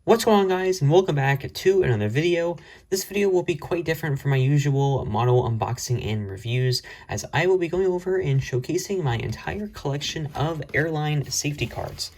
What's going on, guys, and welcome back to another video. This video will be quite different from my usual model unboxing and reviews, as I will be going over and showcasing my entire collection of airline safety cards.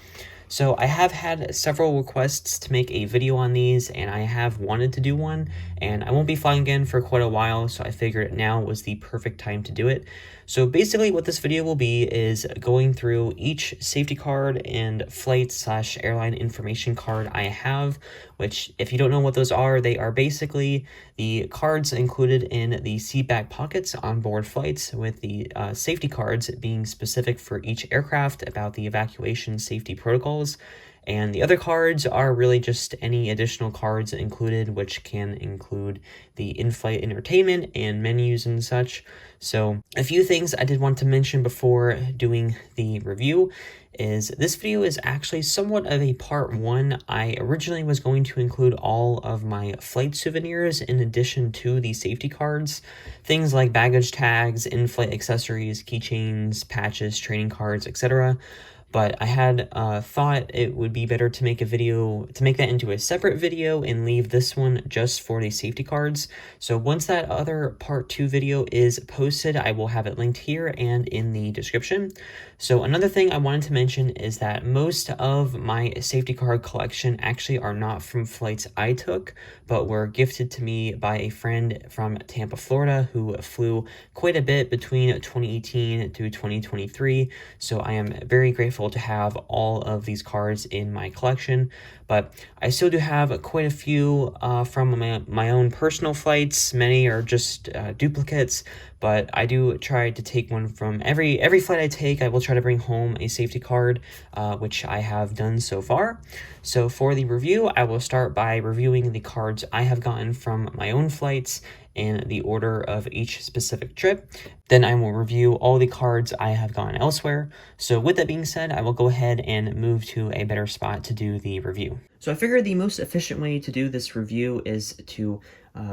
So I have had several requests to make a video on these, and I have wanted to do one, and I won't be flying again for quite a while, so I figured now was the perfect time to do it. So basically what this video will be is going through each safety card and flight/airline information card I have, which, if you don't know what those are, they are basically the cards included in the seat back pockets on board flights, with the safety cards being specific for each aircraft about the evacuation safety protocols. And the other cards are really just any additional cards included, which can include the in-flight entertainment and menus and such. So a few things I did want to mention before doing the review is this video is actually somewhat of a part one. I originally was going to include all of my flight souvenirs in addition to the safety cards. Things like baggage tags, in-flight accessories, keychains, patches, training cards, etc. But I had thought it would be better to make a video, to make that into a separate video and leave this one just for the safety cards. So once that other part 2 video is posted, I will have it linked here and in the description. So another thing I wanted to mention is that most of my safety card collection actually are not from flights I took, but were gifted to me by a friend from Tampa, Florida, who flew quite a bit between 2018 to 2023. So I am very grateful to have all of these cards in my collection, but I still do have quite a few from my own personal flights. Many are just duplicates, but I do try to take one from every flight I take. I will try to bring home a safety card, which I have done so far. So for the review, I will start by reviewing the cards I have gotten from my own flights in the order of each specific trip. Then I will review all the cards I have gotten elsewhere. So with that being said, I will go ahead and move to a better spot to do the review. So I figured the most efficient way to do this review is to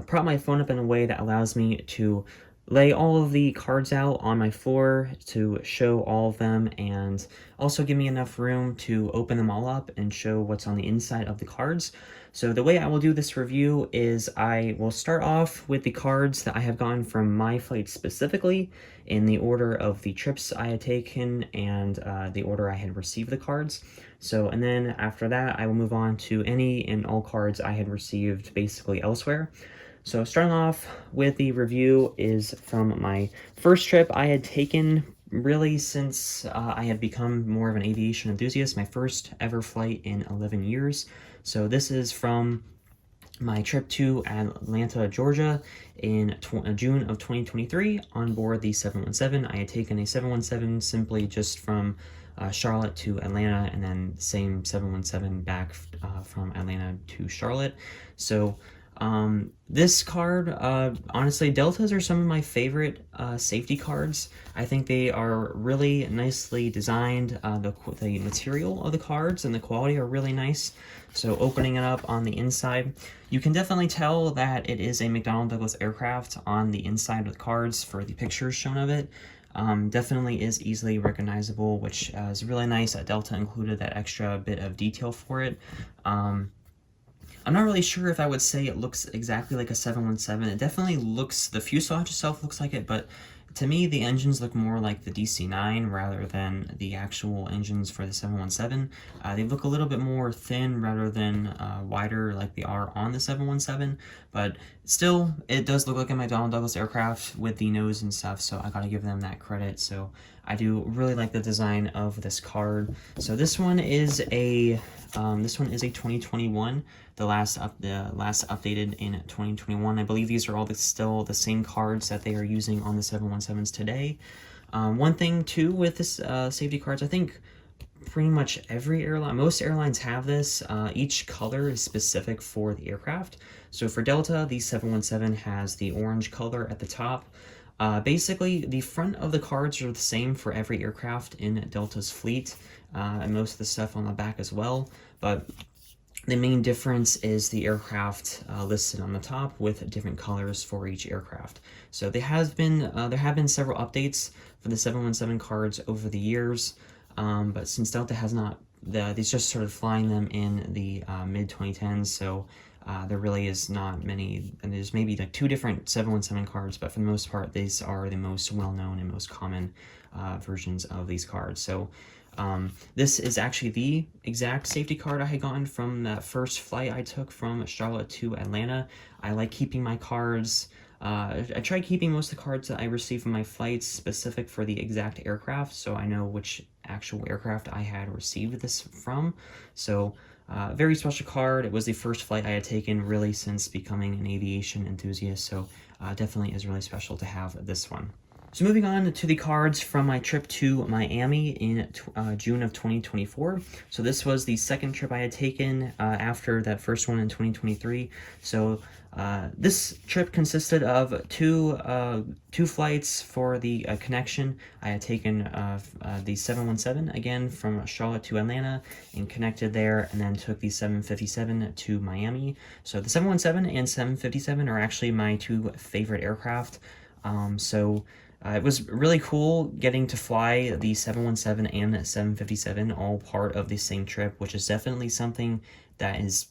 prop my phone up in a way that allows me to lay all of the cards out on my floor to show all of them, and also give me enough room to open them all up and show what's on the inside of the cards. So the way I will do this review is I will start off with the cards that I have gotten from my flight specifically, in the order of the trips I had taken and the order I had received the cards. So, and then after that, I will move on to any and all cards I had received basically elsewhere. So starting off with the review is from my first trip I had taken really since I had become more of an aviation enthusiast, my first ever flight in 11 years. So this is from my trip to Atlanta, Georgia in June of 2023 on board the 717. I had taken a 717 simply just from Charlotte to Atlanta, and then same 717 back from Atlanta to Charlotte. So this card, honestly, Deltas are some of my favorite safety cards. I think they are really nicely designed. The material of the cards and the quality are really nice. So opening it up on the inside, you can definitely tell that it is a McDonnell Douglas aircraft on the inside of the cards for the pictures shown of it. Definitely is easily recognizable, which is really nice that Delta included that extra bit of detail for it. I'm not really sure if I would say it looks exactly like a 717. It definitely looks, the fuselage itself looks like it, but to me, the engines look more like the DC-9 rather than the actual engines for the 717. They look a little bit more thin rather than wider like they are on the 717, but still, it does look like a McDonnell Douglas aircraft with the nose and stuff, so I gotta give them that credit. So I do really like the design of this card. So this one is a 2021. The last updated in 2021. I believe these are all still the same cards that they are using on the 717s today. One thing too with this safety cards, I think pretty much every airline, most airlines have this. Each color is specific for the aircraft. So for Delta, the 717 has the orange color at the top. Basically, the front of the cards are the same for every aircraft in Delta's fleet, and most of the stuff on the back as well, but the main difference is the aircraft listed on the top with different colors for each aircraft. So there have been several updates for the 717 cards over the years, but since Delta has not these just started flying them in the mid 2010s, so there really is not many, and there's maybe like 2 different 717 cards, but for the most part, these are the most well-known and most common versions of these cards. So this is actually the exact safety card I had gotten from that first flight I took from Charlotte to Atlanta. I like keeping my cards. I try keeping most of the cards that I receive from my flights specific for the exact aircraft, so I know which actual aircraft I had received this from. So very special card. It was the first flight I had taken really since becoming an aviation enthusiast, so definitely is really special to have this one. So moving on to the cards from my trip to Miami in June of 2024. So this was the second trip I had taken after that first one in 2023. So this trip consisted of two flights for the connection. I had taken the 717 again from Charlotte to Atlanta and connected there, and then took the 757 to Miami. So the 717 and 757 are actually my 2 favorite aircraft. It was really cool getting to fly the 717 and 757 all part of the same trip, which is definitely something that is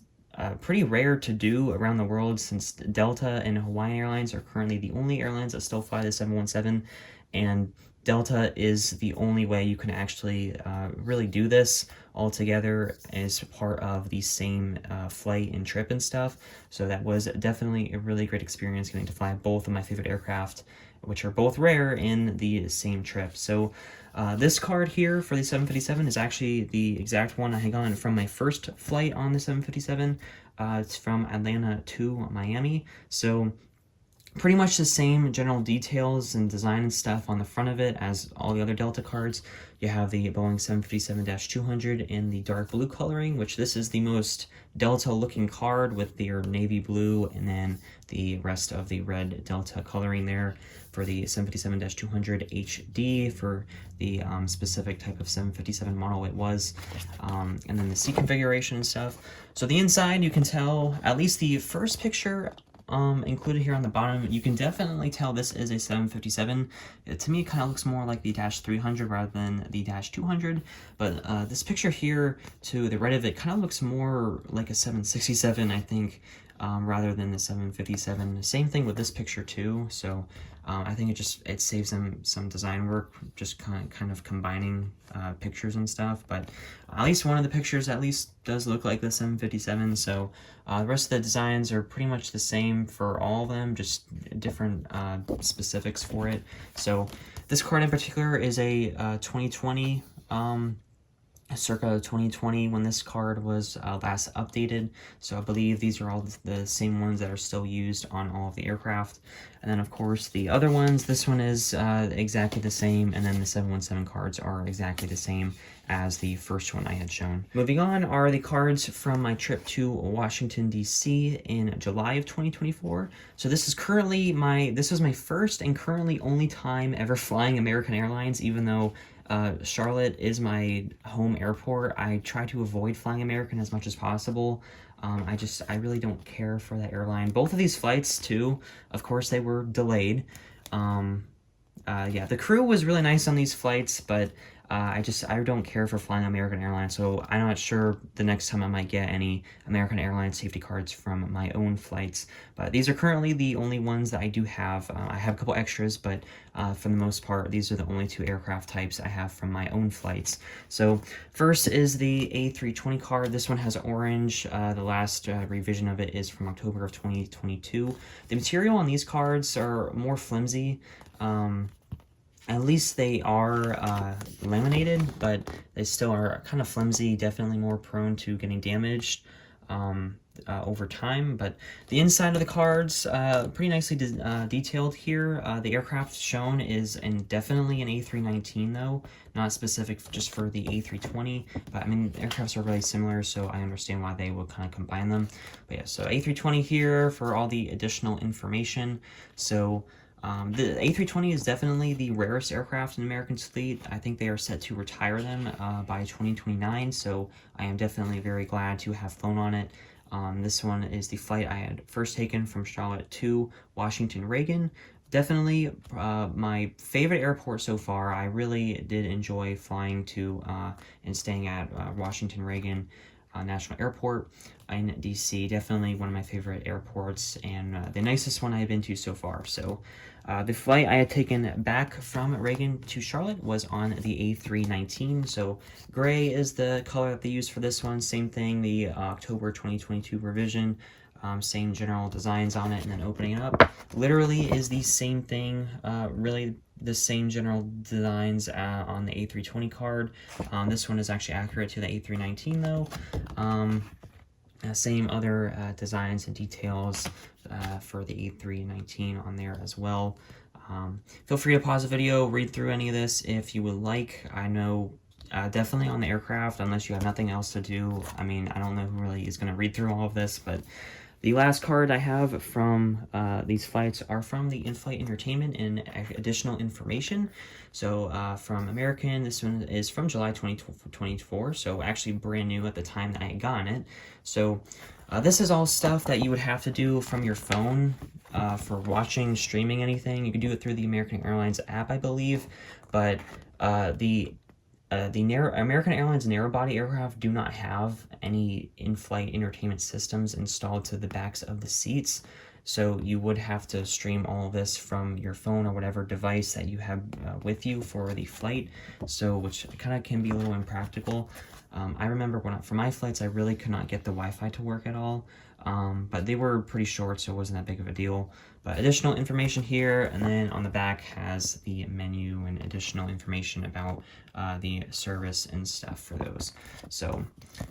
pretty rare to do around the world, since Delta and Hawaiian Airlines are currently the only airlines that still fly the 717, and Delta is the only way you can actually really do this all together as part of the same flight and trip and stuff. So that was definitely a really great experience getting to fly both of my favorite aircraft, which are both rare, in the same trip. So this card here for the 757 is actually the exact one I had gotten from my first flight on the 757. It's from Atlanta to Miami. So pretty much the same general details and design and stuff on the front of it as all the other Delta cards. You have the Boeing 757-200 in the dark blue coloring, which this is the most Delta looking card with their navy blue, and then the rest of the red Delta coloring there for the 757-200 HD for the specific type of 757 model it was, and then the seat configuration and stuff. So the inside, you can tell, at least the first picture included here on the bottom, you can definitely tell this is a 757. To me, it kind of looks more like the -300 rather than the -200, but this picture here to the right of it kind of looks more like a 767, I think, rather than the 757. Same thing with this picture too, so I think it saves them some design work, just kind of combining pictures and stuff. But at least one of the pictures at least does look like the 757. So the rest of the designs are pretty much the same for all of them, just different specifics for it. So this card in particular is a 2020. Circa 2020 when this card was last updated, so I believe these are all the same ones that are still used on all of the aircraft. And then of course the other ones, this one is exactly the same, and then the 717 cards are exactly the same as the first one I had shown. Moving on are the cards from my trip to Washington DC in July of 2024. So this is currently this was my first and currently only time ever flying American Airlines, even though Charlotte is my home airport. I try to avoid flying American as much as possible. I really don't care for that airline. Both of these flights too, of course, they were delayed. Yeah, the crew was really nice on these flights, but I don't care for flying American Airlines, so I'm not sure the next time I might get any American Airlines safety cards from my own flights. But these are currently the only ones that I do have. I have a couple extras, but for the most part, these are the only 2 aircraft types I have from my own flights. So first is the A320 card. This one has orange. The last revision of it is from October of 2022. The material on these cards are more flimsy. At least they are laminated, but they still are kind of flimsy, definitely more prone to getting damaged over time. But the inside of the cards, pretty nicely detailed here. The aircraft shown is definitely an A319 though, not specific just for the A320, but I mean, aircrafts are really similar, so I understand why they would kind of combine them. But yeah, so A320 here for all the additional information. So the A320 is definitely the rarest aircraft in American's fleet. I think they are set to retire them by 2029, so I am definitely very glad to have flown on it. This one is the flight I had first taken from Charlotte to Washington Reagan definitely my favorite airport so far. I really did enjoy flying to and staying at Washington Reagan National Airport in DC. Definitely one of my favorite airports, and the nicest one I've been to so far. So the flight I had taken back from Reagan to Charlotte was on the A319. So gray is the color that they use for this one. Same thing, the October 2022 revision. Same general designs on it, and then opening it up literally is the same thing, really the same general designs on the A320 card. This one is actually accurate to the A319 though. Same other designs and details for the A319 on there as well. Feel free to pause the video, read through any of this if you would like. I know definitely on the aircraft, unless you have nothing else to do. I mean, I don't know who really is going to read through all of this, but the last card I have from these flights are from the in-flight entertainment and additional information. So from American, this one is from July 2024, so actually brand new at the time that I had gotten it. So this is all stuff that you would have to do from your phone for watching, streaming anything. You can do it through the American Airlines app, I believe, but the American Airlines narrow-body aircraft do not have any in-flight entertainment systems installed to the backs of the seats, so you would have to stream all of this from your phone or whatever device that you have with you for the flight, so which kind of can be a little impractical. I remember for my flights, I really could not get the Wi-Fi to work at all, but they were pretty short, so it wasn't that big of a deal. But additional information here, and then on the back has the menu and additional information about the service and stuff for those. So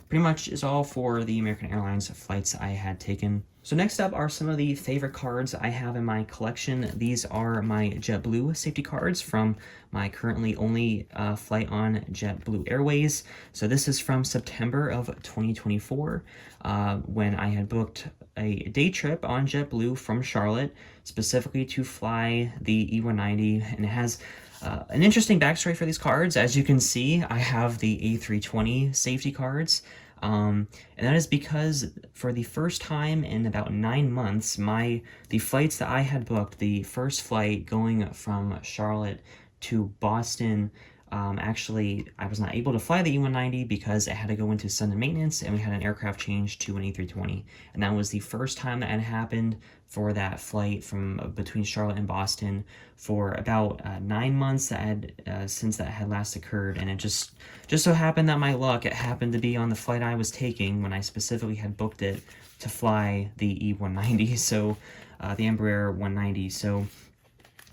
pretty much is all for the American Airlines flights I had taken. So next up are some of the favorite cards I have in my collection. These are my JetBlue safety cards from my currently only flight on JetBlue Airways. So this is from September of 2024 when I had booked a day trip on JetBlue from Charlotte, specifically to fly the E190, and it has an interesting backstory for these cards. As you can see, I have the A320 safety cards, and that is because for the first time in about 9 months, the flights that I had booked, the first flight going from Charlotte to Boston, actually, I was not able to fly the E190 because it had to go into Sunday maintenance, and we had an aircraft change to an A320. And that was the first time that had happened for that flight from between Charlotte and Boston for about 9 months since that had last occurred. And it just so happened that my luck, it happened to be on the flight I was taking when I specifically had booked it to fly the E190, so the Embraer 190. So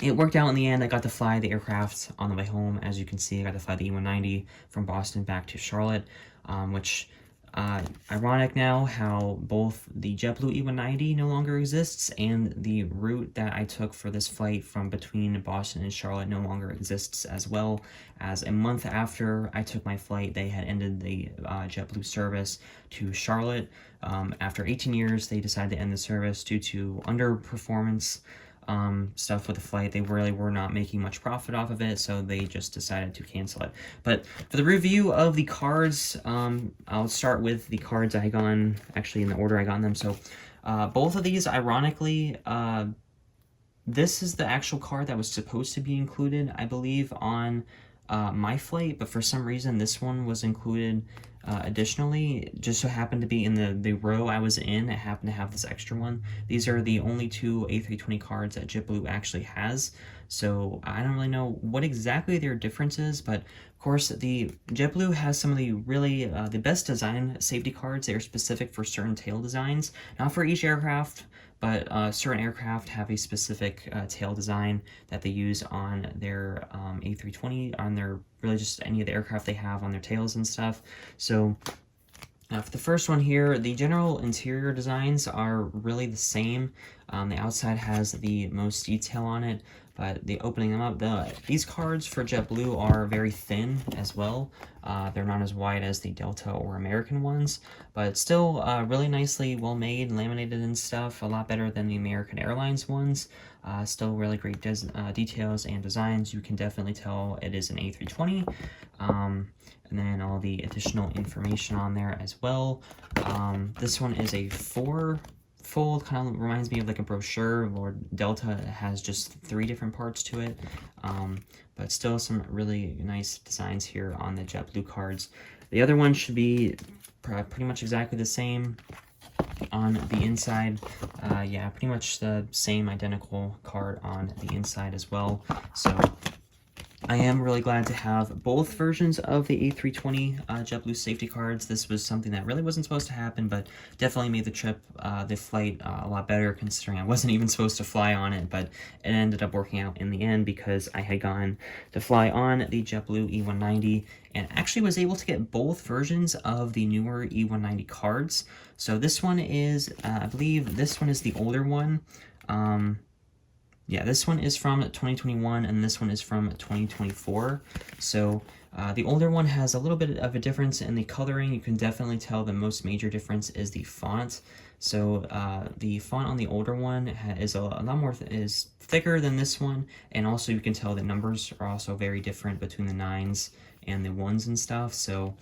it worked out in the end. I got to fly the aircraft on the way home. As you can see, I got to fly the E190 from Boston back to Charlotte, which ironic now how both the JetBlue E190 no longer exists and the route that I took for this flight from between Boston and Charlotte no longer exists, as well as a month after I took my flight, they had ended the JetBlue service to Charlotte. After 18 years, they decided to end the service due to underperformance stuff with the flight. They really were not making much profit off of it, so they just decided to cancel it. But for the review of the cards, I'll start with the cards I got, actually in the order I got them. So both of these, ironically, this is the actual card that was supposed to be included, I believe, on my flight, but for some reason this one was included additionally. It just so happened to be in the row I was in. It happened to have this extra one. These are the only two A320 cards that JetBlue actually has, so I don't really know what exactly their difference is, but of course the JetBlue has some of the really the best design safety cards. They are specific for certain tail designs, not for each aircraft, but certain aircraft have a specific tail design that they use on their A320, on their really just any of the aircraft they have on their tails and stuff. So for the first one here, the general interior designs are really the same. The outside has the most detail on it, but the opening them up, these cards for JetBlue are very thin as well. They're not as wide as the Delta or American ones, but still really nicely well made, laminated and stuff, a lot better than the American Airlines ones. Still really great details and designs. You can definitely tell it is an A320. And then all the additional information on there as well. This one is a fold kind of reminds me of like a brochure, or Delta has just 3 different parts to it. But still some really nice designs here on the JetBlue cards. The other one should be pretty much exactly the same on the inside. Yeah, pretty much the same identical card on the inside as well. So I am really glad to have both versions of the A320 JetBlue safety cards. This was something that really wasn't supposed to happen, but definitely made the trip, the flight, a lot better, considering I wasn't even supposed to fly on it, but it ended up working out in the end because I had gone to fly on the JetBlue E190 and actually was able to get both versions of the newer E190 cards. So this one is, I believe this one is the older one. Yeah, this one is from 2021, and this one is from 2024. So the older one has a little bit of a difference in the coloring. You can definitely tell the most major difference is the font. So the font on the older one is a lot more is thicker than this one, and also you can tell the numbers are also very different between the 9s and the 1s and stuff. So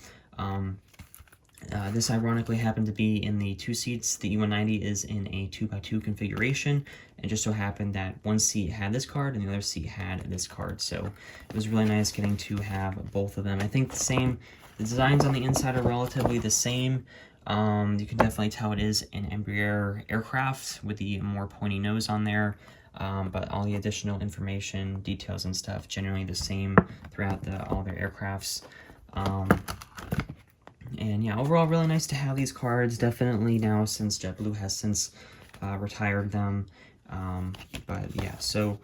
this ironically happened to be in the 2 seats. The E190 is in a 2x2 configuration. It just so happened that one seat had this card and the other seat had this card. So it was really nice getting to have both of them. I think the designs on the inside are relatively the same. You can definitely tell it is an Embraer aircraft with the more pointy nose on there. But all the additional information, details and stuff, generally the same throughout all their aircrafts. And yeah, overall, really nice to have these cards. Definitely now, since JetBlue has since retired them. But yeah, so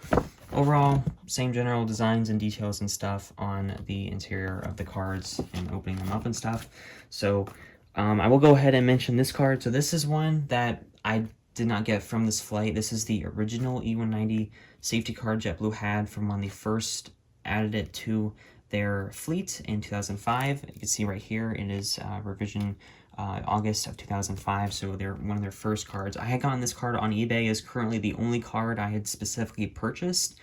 overall, same general designs and details and stuff on the interior of the cards and opening them up and stuff. So I will go ahead and mention this card. So this is one that I did not get from this flight. This is the original E190 safety card JetBlue had from when they first added it to their fleet in 2005. You can see right here, it is revision August of 2005, so they're one of their first cards. I had gotten this card on eBay, is currently the only card I had specifically purchased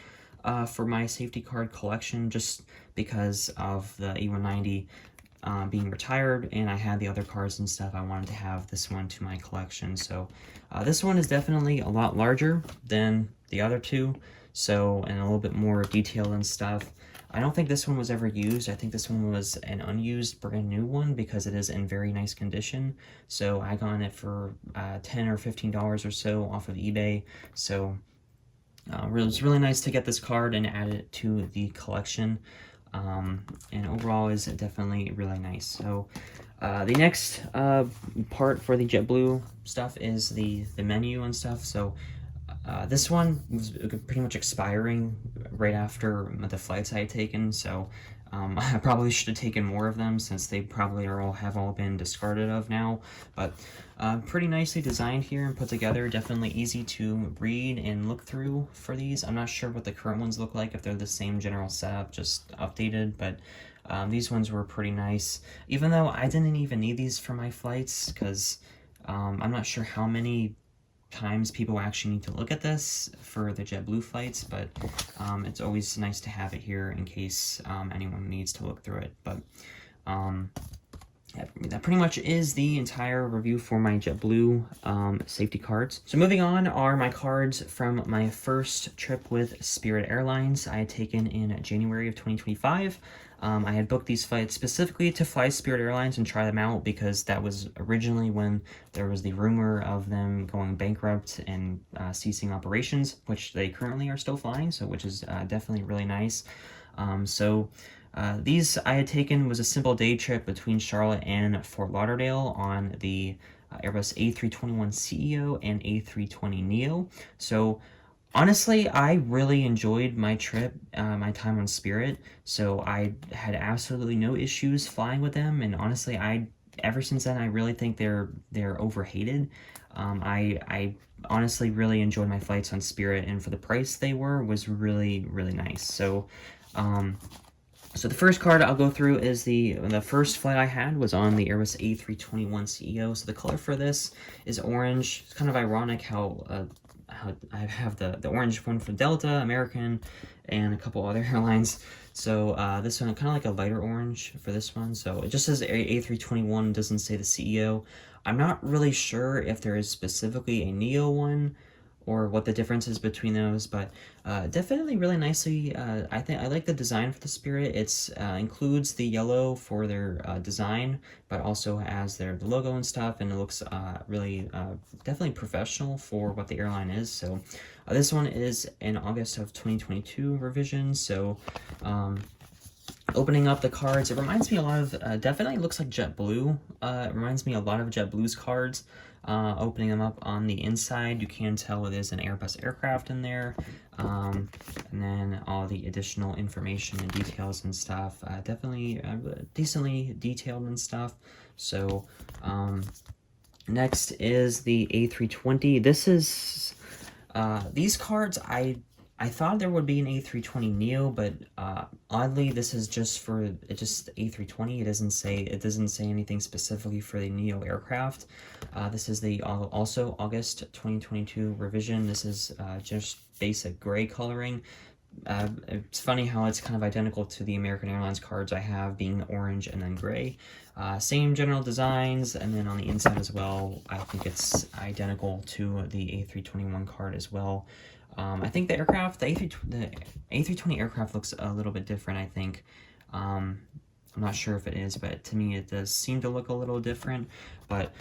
for my safety card collection, just because of the E190 being retired, and I had the other cards and stuff. I wanted to have this one to my collection. So this one is definitely a lot larger than the other two, so, and a little bit more detailed and stuff. I don't think this one was ever used. I think this one was an unused brand new one because it is in very nice condition. So I got it for $10 or $15 or so off of eBay. So it was really nice to get this card and add it to the collection. And overall is definitely really nice. So the next part for the JetBlue stuff is the menu and stuff. So this one was pretty much expiring right after the flights I had taken, so I probably should have taken more of them since they probably have all been discarded of now. But pretty nicely designed here and put together. Definitely easy to read and look through for these. I'm not sure what the current ones look like, if they're the same general setup, just updated, but these ones were pretty nice. Even though I didn't even need these for my flights, because I'm not sure how many times people actually need to look at this for the JetBlue flights, but it's always nice to have it here in case anyone needs to look through it. But that pretty much is the entire review for my JetBlue safety cards. So moving on are my cards from my first trip with Spirit Airlines I had taken in January of 2025. I had booked these flights specifically to fly Spirit Airlines and try them out because that was originally when there was the rumor of them going bankrupt and ceasing operations, which they currently are still flying, so which is definitely really nice. These I had taken was a simple day trip between Charlotte and Fort Lauderdale on the Airbus A321ceo and A320neo. So honestly, I really enjoyed my trip, my time on Spirit, so I had absolutely no issues flying with them, and honestly, ever since then, I really think they're overhated. I honestly really enjoyed my flights on Spirit, and for the price they was really, really nice. So, so the first card I'll go through is the first flight I had was on the Airbus A321ceo. So the color for this is orange. It's kind of ironic how I have the orange one for Delta, American, and a couple other airlines. So this one, kind of like a lighter orange for this one. So it just says A321, doesn't say the CEO. I'm not really sure if there is specifically a Neo one or what the difference is between those, but definitely really nicely. I think I like the design for the Spirit. It's includes the yellow for their design, but also has the logo and stuff, and it looks really definitely professional for what the airline is. So this one is in August of 2022 revision. So opening up the cards, it reminds me a lot of, definitely looks like JetBlue. It reminds me a lot of JetBlue's cards. Opening them up on the inside, you can tell it is an Airbus aircraft in there. And then all the additional information and details and stuff, definitely decently detailed and stuff. So next is the A320. This is, these cards, I thought there would be an A320neo, but oddly, this is just for just A320. It doesn't say anything specifically for the neo aircraft. This is the also August 2022 revision. This is just basic gray coloring. It's funny how it's kind of identical to the American Airlines cards I have, being orange and then gray. Same general designs, and then on the inside as well, I think it's identical to the A321 card as well. I think the aircraft, the A320 aircraft looks a little bit different, I think. I'm not sure if it is, but to me it does seem to look a little different. But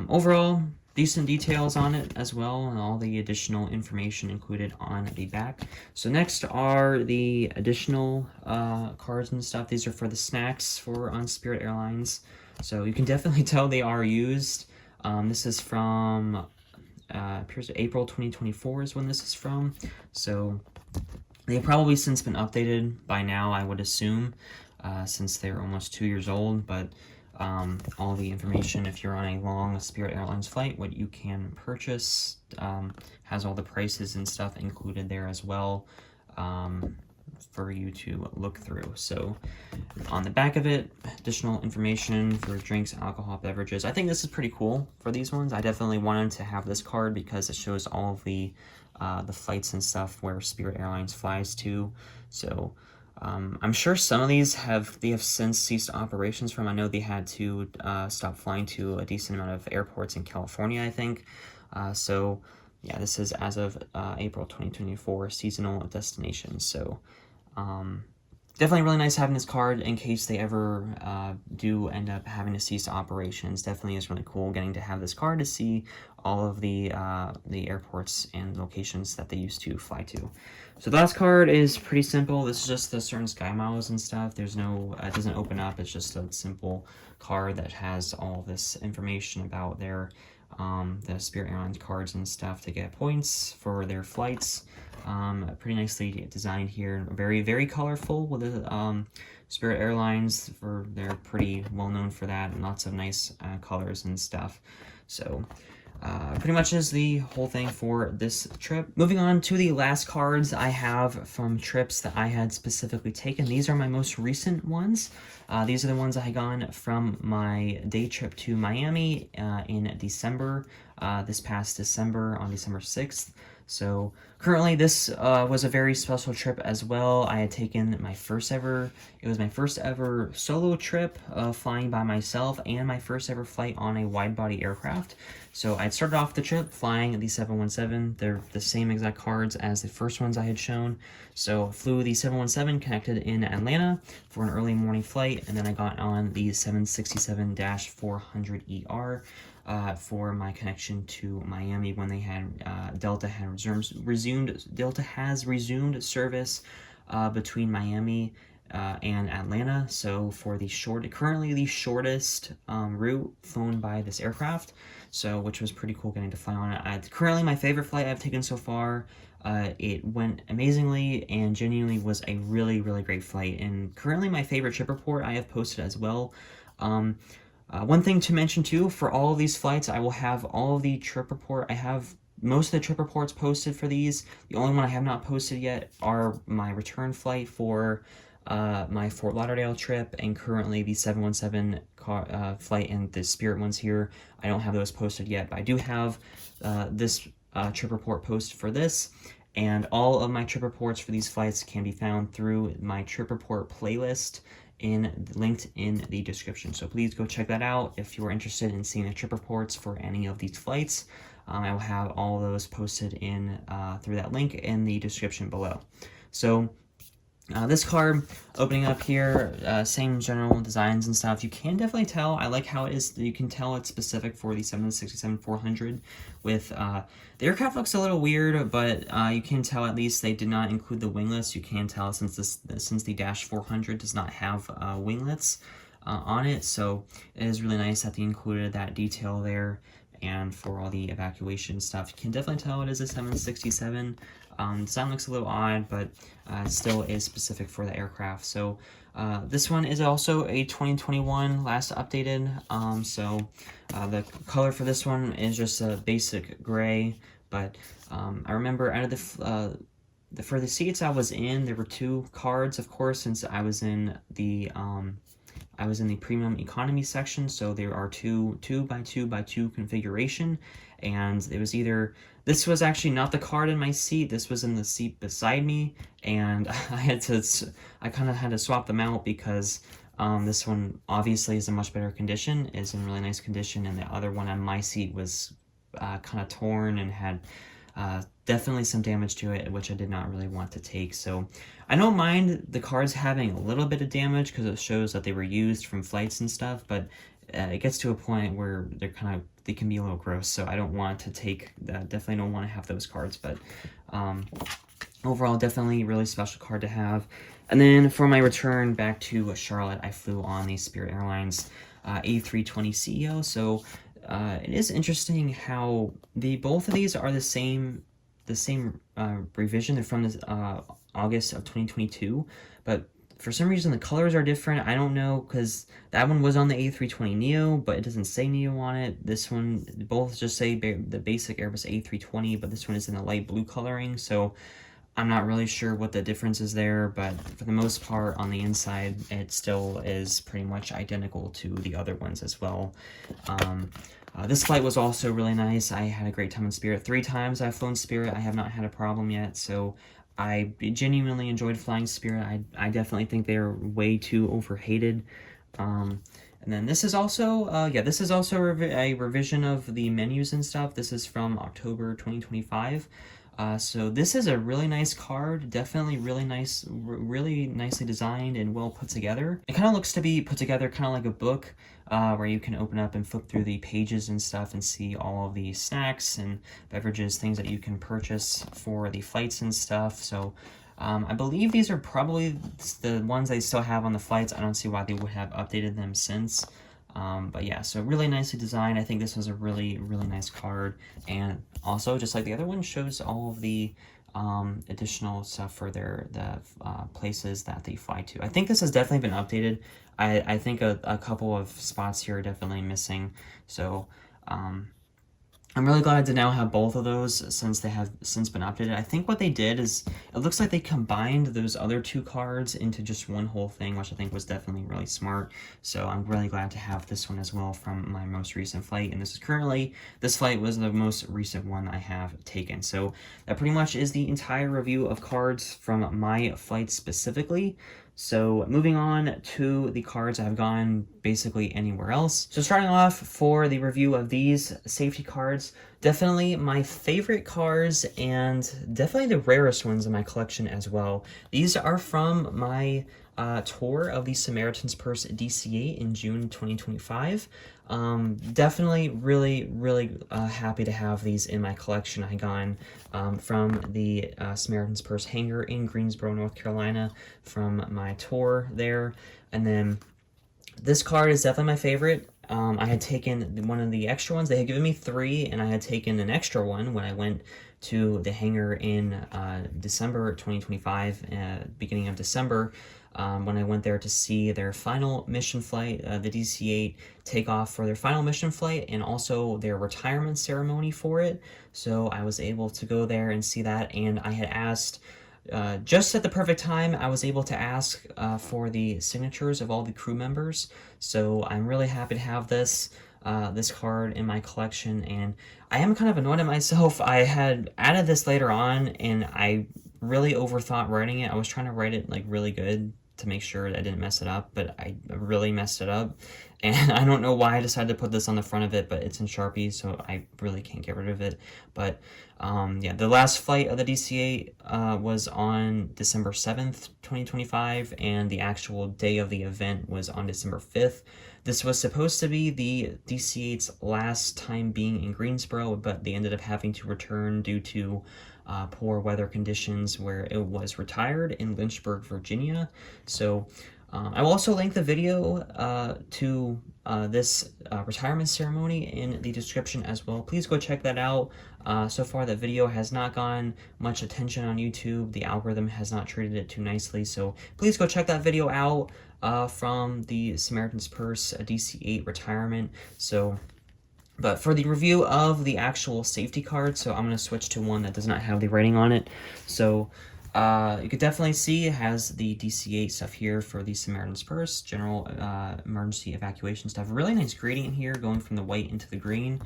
overall, decent details on it as well, and all the additional information included on the back. So next are the additional cards and stuff. These are for the snacks on Spirit Airlines. So you can definitely tell they are used. This is from appears April 2024 is when this is from. So they've probably since been updated by now, I would assume, since they're almost 2 years old. But all the information, if you're on a long Spirit Airlines flight, what you can purchase, has all the prices and stuff included there as well, for you to look through. So on the back of it, additional information for drinks, alcohol, beverages. I think this is pretty cool for these ones. I definitely wanted to have this card because it shows all of the flights and stuff where Spirit Airlines flies to. So I'm sure some of these have since ceased operations from. I know they had to stop flying to a decent amount of airports in California, I think. So yeah, this is as of April 2024 seasonal destinations. So definitely really nice having this card in case they ever do end up having to cease operations. Definitely is really cool getting to have this card to see all of the airports and locations that they used to fly to. So the last card is pretty simple. This is just the certain sky miles and stuff. There's no, it doesn't open up. It's just a simple card that has all this information about their the Spirit Airlines cards and stuff to get points for their flights. Pretty nicely designed here. Very, very colorful with the Spirit Airlines. They're pretty well known for that, and lots of nice colors and stuff. So pretty much is the whole thing for this trip. Moving on to the last cards I have from trips that I had specifically taken. These are my most recent ones. These are the ones I had gone from my day trip to Miami in December, this past December, on December 6th. So currently this was a very special trip as well. I had taken it was my first ever solo trip flying by myself, and my first ever flight on a wide body aircraft. So I'd started off the trip flying the 717. They're the same exact cards as the first ones I had shown. So flew the 717, connected in Atlanta for an early morning flight, and then I got on the 767-400ER. For my connection to Miami when they had Delta has resumed service between Miami and Atlanta. So for currently the shortest route flown by this aircraft, so which was pretty cool getting to fly on it. Currently my favorite flight I've taken so far. It went amazingly and genuinely was a really, really great flight, and currently my favorite trip report I have posted as well. One thing to mention too, for all of these flights, I will have all of the trip report. I have most of the trip reports posted for these. The only one I have not posted yet are my return flight for my Fort Lauderdale trip, and currently the 717 flight and the Spirit ones here. I don't have those posted yet, but I do have this trip report post for this. And all of my trip reports for these flights can be found through my trip report playlist linked in the description. So please go check that out if you are interested in seeing the trip reports for any of these flights. I will have all of those posted in through that link in the description below. So this card, opening up here, same general designs and stuff. You can definitely tell. I like how it is. You can tell it's specific for the 767-400. With the aircraft looks a little weird, but you can tell at least they did not include the winglets. You can tell since the Dash 400 does not have winglets on it, so it is really nice that they included that detail there. And for all the evacuation stuff, you can definitely tell it is a 767. Design looks a little odd, but still is specific for the aircraft. So this one is also a 2021 last updated. The color for this one is just a basic gray, but I remember out of for the seats I was in, there were 2 cards, of course, since I was in the premium economy section, so there are 2 2x2x2 configuration, and it was either, this was actually not the card in my seat, this was in the seat beside me, and I kind of had to swap them out because this one obviously is in much better condition, is in really nice condition, and the other one on my seat was kind of torn and had definitely some damage to it, which I did not really want to take. So I don't mind the cards having a little bit of damage because it shows that they were used from flights and stuff, but it gets to a point where they can be a little gross, so I don't want to take that. Definitely don't want to have those cards, but overall, definitely really special card to have. And then for my return back to Charlotte, I flew on the Spirit Airlines A320ceo. So it is interesting how both of these are the same revision. They're from this August of 2022, but for some reason the colors are different. I don't know, because that one was on the A320neo, but it doesn't say neo on it. This one, both just say the basic Airbus A320, but this one is in a light blue coloring, so I'm not really sure what the difference is there, but for the most part on the inside it still is pretty much identical to the other ones as well. This flight was also really nice. I had a great time in Spirit. 3 times I've flown Spirit. I have not had a problem yet, so I genuinely enjoyed flying Spirit. I definitely think they're way too overhated. And then this is also, this is also a revision of the menus and stuff. This is from October 2025. So this is a really nice card, definitely really nice, really nicely designed and well put together. It kind of looks to be put together kind of like a book, where you can open up and flip through the pages and stuff and see all of the snacks and beverages, things that you can purchase for the flights and stuff. So I believe these are probably the ones they still have on the flights. I don't see why they would have updated them since. But yeah, so really nicely designed. I think this was a really, really nice card. And also, just like the other one, shows all of the additional stuff for the places that they fly to. I think this has definitely been updated. I think a couple of spots here are definitely missing. So I'm really glad to now have both of those since they have since been updated. I think what they did is, it looks like they combined those other 2 cards into just one whole thing, which I think was definitely really smart. So I'm really glad to have this one as well from my most recent flight. And this flight was the most recent one I have taken. So that pretty much is the entire review of cards from my flight specifically. So moving on to the cards I've gone basically anywhere else. So starting off for the review of these safety cards, definitely my favorite cards and definitely the rarest ones in my collection as well. These are from my tour of the Samaritan's Purse DC-8 in June 2025. Definitely really happy to have these in my collection. I gone from the Samaritan's Purse hangar in Greensboro, North Carolina, from my tour there. And then this card is definitely my favorite. I had taken one of the extra ones. They had given me 3, and I had taken an extra one when I went to the hangar in December 2025, beginning of December, when I went there to see their final mission flight, the DC-8 take off for their final mission flight, and also their retirement ceremony for it. So I was able to go there and see that, and I had asked, just at the perfect time, I was able to ask for the signatures of all the crew members. So I'm really happy to have this. this card in my collection, and I am kind of annoyed at myself. I had added this later on, and I really overthought writing it. I was trying to write it like really good to make sure that I didn't mess it up, but I really messed it up. And I don't know why I decided to put this on the front of it, but it's in Sharpie, so I really can't get rid of it. But yeah, the last flight of the DC-8 was on December 7th, 2025, and the actual day of the event was on December 5th. This was supposed to be the DC-8's last time being in Greensboro, but they ended up having to return due to poor weather conditions, where it was retired in Lynchburg, Virginia. So I will also link the video to this retirement ceremony in the description as well. Please go check that out. So far, the video has not gotten much attention on YouTube. The algorithm has not treated it too nicely, so please go check that video out from the Samaritan's Purse DC-8 retirement. But for the review of the actual safety card, so I'm going to switch to one that does not have the writing on it. So you could definitely see it has the DC-8 stuff here for the Samaritan's Purse, general emergency evacuation stuff. Really nice gradient here, going from the white into the green.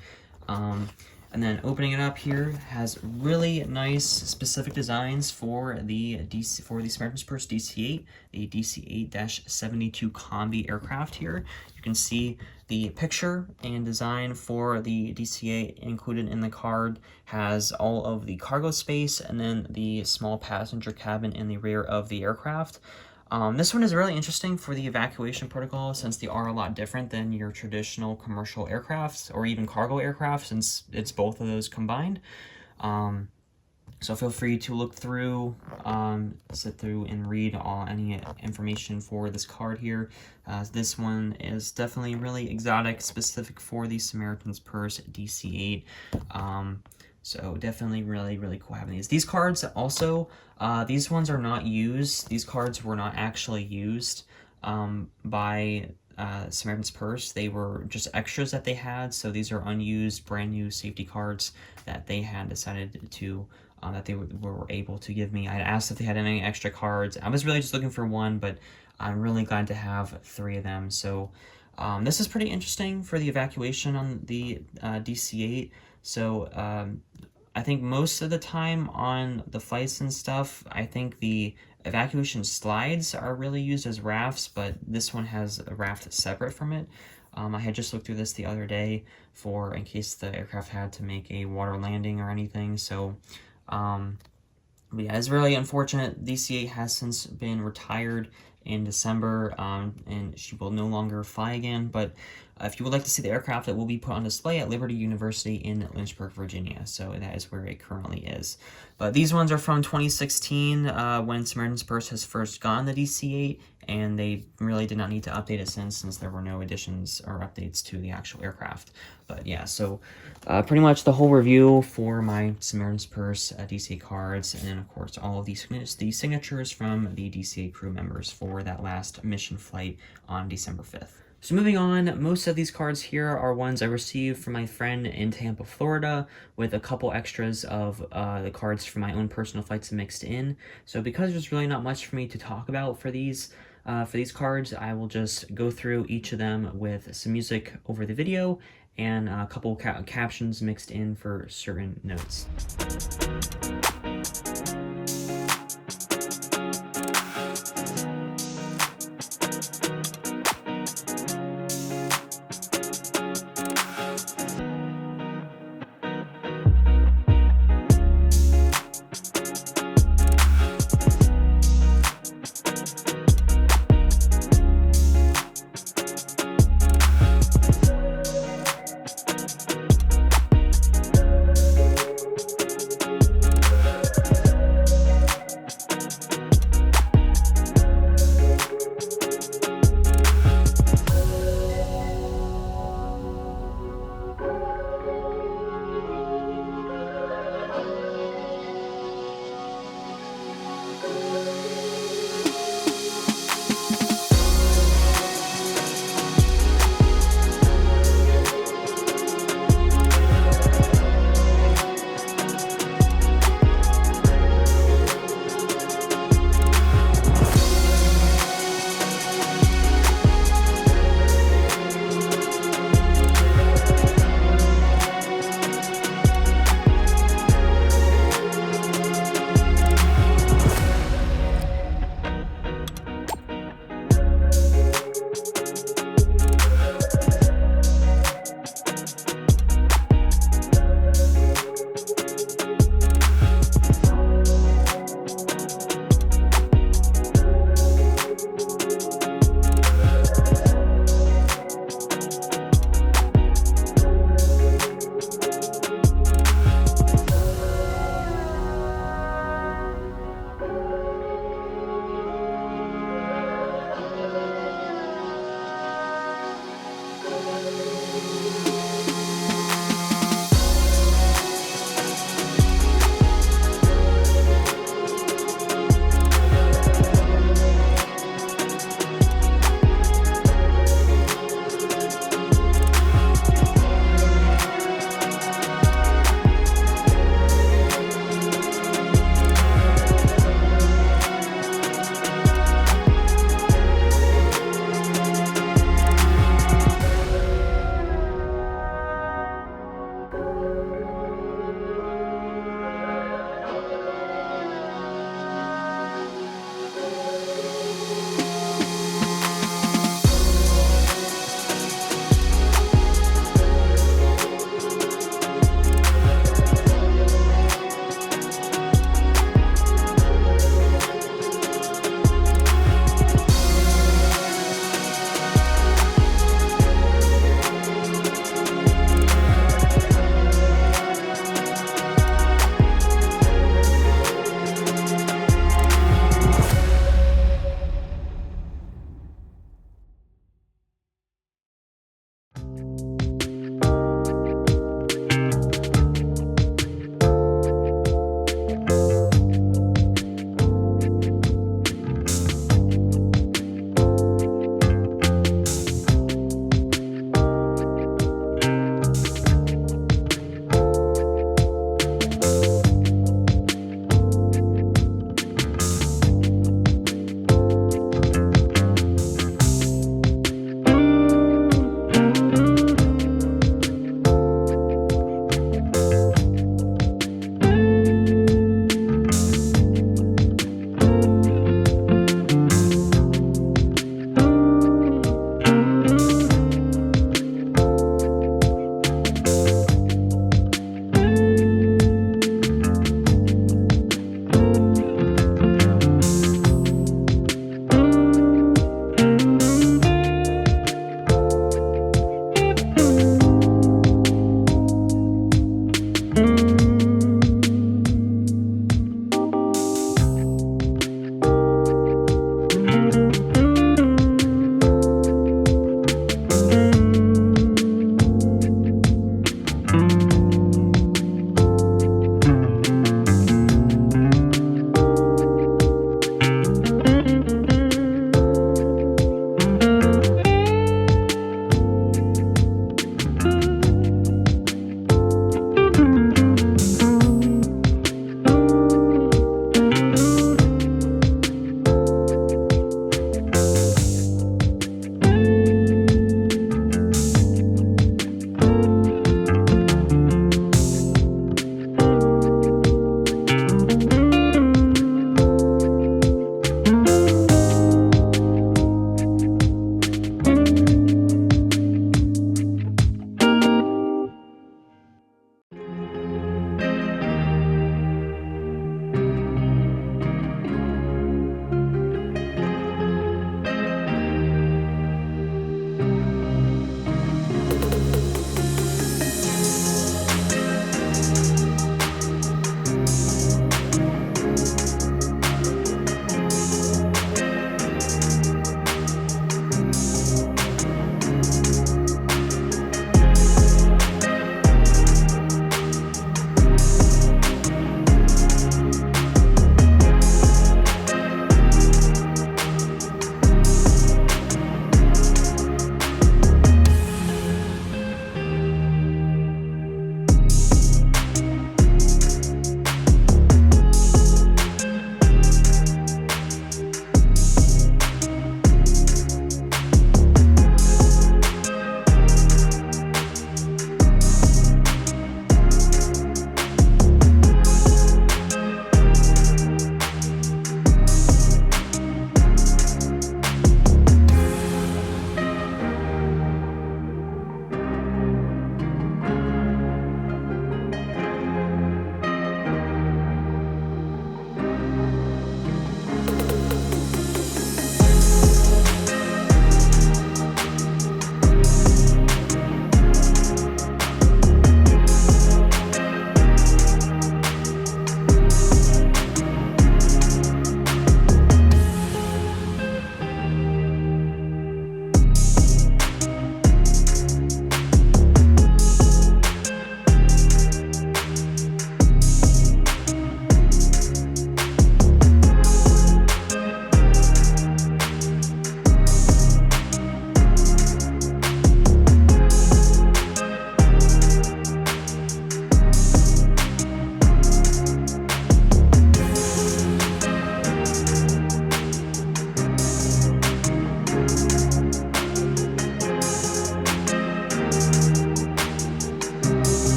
And then opening it up here has really nice specific designs for the Samaritan's Purse DC-8, the DC-8-72 Combi aircraft here. You can see the picture and design for the DC-8 included in the card has all of the cargo space and then the small passenger cabin in the rear of the aircraft. This one is really interesting for the evacuation protocol, since they are a lot different than your traditional commercial aircrafts or even cargo aircraft, since it's both of those combined. So feel free to look through, sit through and read any information for this card here. This one is definitely really exotic, specific for the Samaritan's Purse DC-8. So definitely really cool having these. These cards also, these ones are not used. These cards were not actually used by Samaritan's Purse. They were just extras that they had. So these are unused, brand new safety cards that they had decided to, that they were able to give me. I asked if they had any extra cards. I was really just looking for one, but I'm really glad to have 3 of them. So this is pretty interesting for the evacuation on the DC-8. So I think most of the time on the flights and stuff, I think the evacuation slides are really used as rafts, but this one has a raft separate from it. I had just looked through this the other day for in case the aircraft had to make a water landing or anything. So but yeah, it's really unfortunate. DC-8 has since been retired in December, and she will no longer fly again. But if you would like to see the aircraft, it will be put on display at Liberty University in Lynchburg, Virginia. So that is where it currently is. But these ones are from 2016, when Samaritan's Purse has first gotten the DC-8, and they really did not need to update it since there were no additions or updates to the actual aircraft. But yeah, so pretty much the whole review for my Samaritan's Purse DC-8 cards, and then of course all of the signatures from the DC-8 crew members for that last mission flight on December 5th. So moving on, most of these cards here are ones I received from my friend in Tampa, Florida, with a couple extras of the cards for my own personal flights mixed in. So because there's really not much for me to talk about for these cards, I will just go through each of them with some music over the video and a couple captions mixed in for certain notes.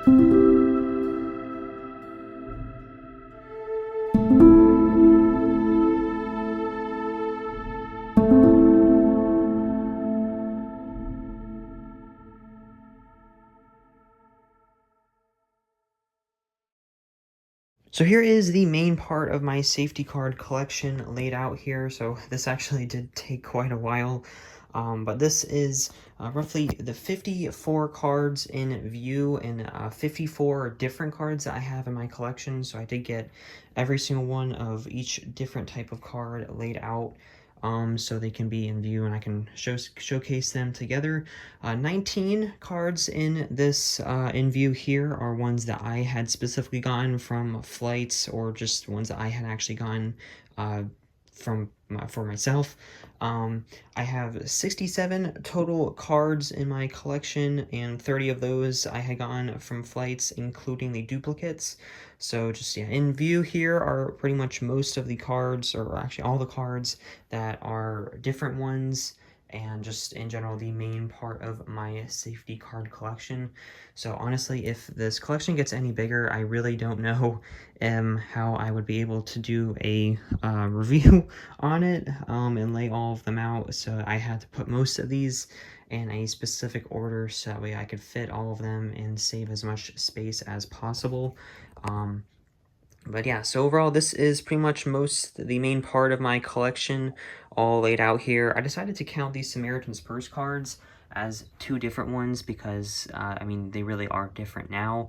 So here is the main part of my safety card collection laid out here. So this actually did take quite a while, but this is roughly the 54 cards in view and 54 different cards that I have in my collection. So I did get every single one of each different type of card laid out, so they can be in view and I can showcase them together. 19 cards in this in view here are ones that I had specifically gotten from flights, or just ones that I had actually gotten for myself. I have 67 total cards in my collection, and 30 of those I had gotten from flights, including the duplicates. So just, yeah, in view here are pretty much most of the cards, or actually all the cards that are different ones, and just in general the main part of my safety card collection. So honestly, if this collection gets any bigger, I really don't know how I would be able to do a review on it and lay all of them out. So I had to put most of these in a specific order so that way I could fit all of them and save as much space as possible. But yeah, so overall, this is pretty much the main part of my collection all laid out here. I decided to count these Samaritan's Purse cards as two different ones because, I mean, they really are different now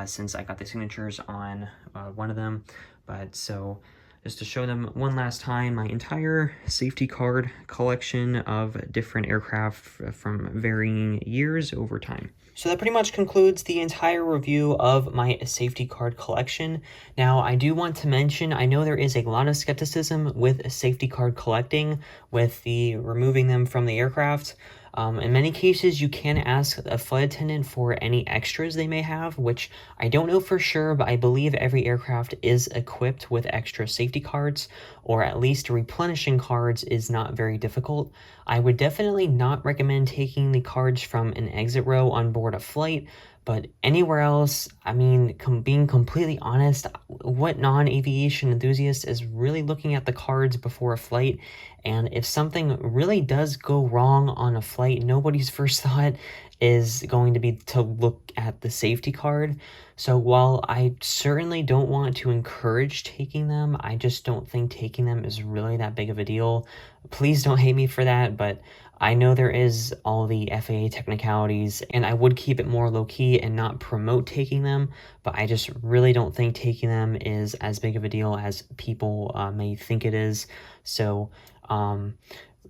since I got the signatures on one of them. But so, just to show them one last time, my entire safety card collection of different aircraft from varying years over time. So that pretty much concludes the entire review of my safety card collection. Now, I do want to mention, I know there is a lot of skepticism with safety card collecting, with the removing them from the aircraft. In many cases, you can ask a flight attendant for any extras they may have, which I don't know for sure, but I believe every aircraft is equipped with extra safety cards, or at least replenishing cards is not very difficult. I would definitely not recommend taking the cards from an exit row on board a flight, but anywhere else, I mean, being completely honest, what non-aviation enthusiast is really looking at the cards before a flight? And if something really does go wrong on a flight, nobody's first thought is going to be to look at the safety card. So while I certainly don't want to encourage taking them, I just don't think taking them is really that big of a deal. Please don't hate me for that, but I know there is all the FAA technicalities, and I would keep it more low-key and not promote taking them, but I just really don't think taking them is as big of a deal as people may think it is. So,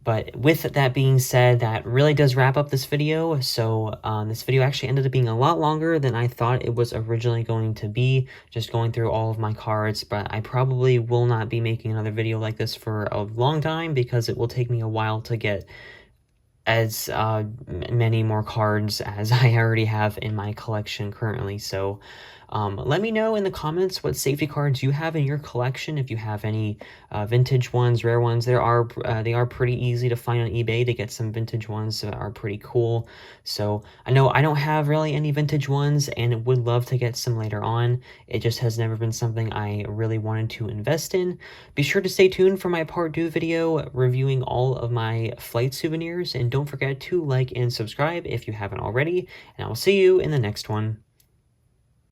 but with that being said, that really does wrap up this video. So this video actually ended up being a lot longer than I thought it was originally going to be, just going through all of my cards, but I probably will not be making another video like this for a long time because it will take me a while to get as many more cards as I already have in my collection currently. So let me know in the comments what safety cards you have in your collection. If you have any vintage ones, rare ones, they are pretty easy to find on eBay to get some vintage ones that are pretty cool. So I know I don't have really any vintage ones and would love to get some later on. It just has never been something I really wanted to invest in. Be sure to stay tuned for my part 2 video reviewing all of my flight souvenirs, and don't forget to like and subscribe if you haven't already, and I will see you in the next one.